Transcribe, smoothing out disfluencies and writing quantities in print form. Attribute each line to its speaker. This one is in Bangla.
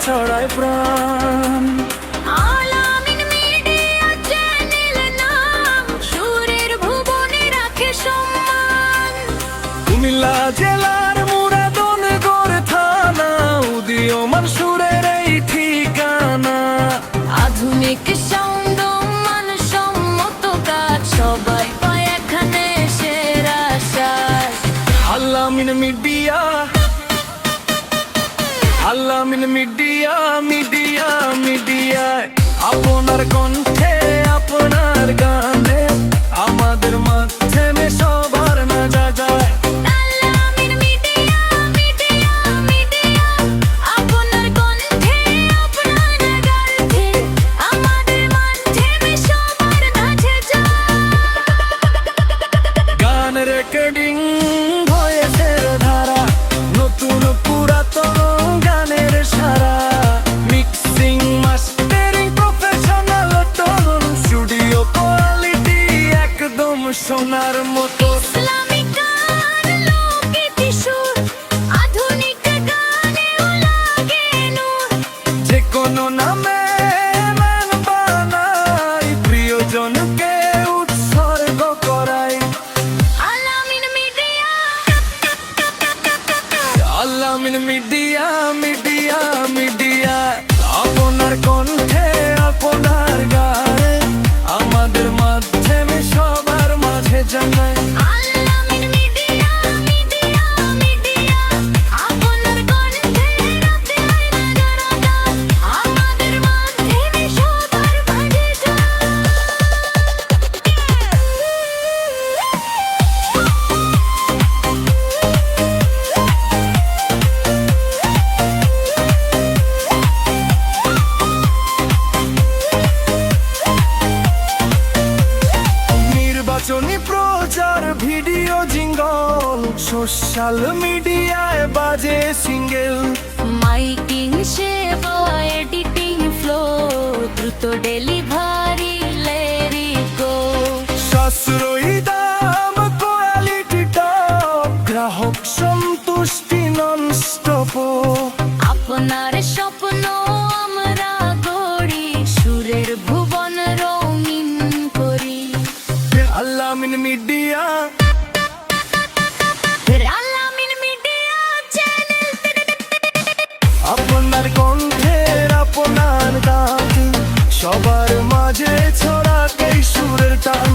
Speaker 1: ছড়ায় প্রাণ।
Speaker 2: আলামিন মিডিয়া চ্যানেল নাম সুরের ভুবনে রাখে সম্মান।
Speaker 1: কুমিল্লা জেলার মুরাদনগর থানা, উদীয়মান সুরের এই ঠিকানা।
Speaker 2: আধুনিক সাউন্ড মানসম্মত কাজ, সবাই পায় এখানে সেরা সাজ।
Speaker 1: আলামিন মিডিয়া, আলামিন মিডিয়া, মিডিয়া মিডিয়া, আপনার কণ্ঠে আপনার গানে আমাদের মাধ্যমে সবার মজা যায়।
Speaker 2: আলামিন মিডিয়া, মিডিয়া মিডিয়া, আপনার কণ্ঠে আপনার গানে আমাদের মাধ্যমে সবার কাছে যায়।
Speaker 1: গান রেকর্ডিং, ভয়েসের ধারা, নতুন পুরাতন গানের সারা, mixing mastering professional tone, studio quality একদম সোনার মতো।
Speaker 2: ইসলামিক গান, লোকগীতি সুর, আধুনিক গানেও লাগে নূর।
Speaker 1: যে কোনো নামে গান বানাই, প্রিয়জনকে উৎসর্গ করাই।
Speaker 2: আলামিন মিডিয়া,
Speaker 1: আলামিন মিডিয়া, মিডিয়া মিডিয়া, আপনার কণ্ঠে আপনার গানে আমাদের মাধ্যমে সবার মাঝে জানাই।
Speaker 2: আলামিন মিডিয়া, মিডিয়া মিডিয়া, আপনার কণ্ঠে রাতে আয়না রাতা আমাদের মাধ্যমে সবার মাঝে যায়।
Speaker 1: নির্বাচনী প্রচার, ভিডিও জিঙ্গল, সোশ্যাল মিডিয়ায় বাজে সিঙ্গেল।
Speaker 2: মাইকিং সেবা, এডিটিং ফ্লো, দ্রুত ডেলিভারি লেরিকো।
Speaker 1: সাশ্রয়ী দাম, কোয়ালিটি টপ, গ্রাহক সন্তুষ্টি নন স্টপ।
Speaker 2: আপনার স্বপ্ন আমরা গড়ি, সুরের ভুবন রঙিন করি।
Speaker 1: আলামিন মিডিয়া,
Speaker 2: আলামিন মিডিয়া চ্যানেল,
Speaker 1: আপনার কণ্ঠের আপনার গান সবার মাঝে ছড়াক এই সুরের টান।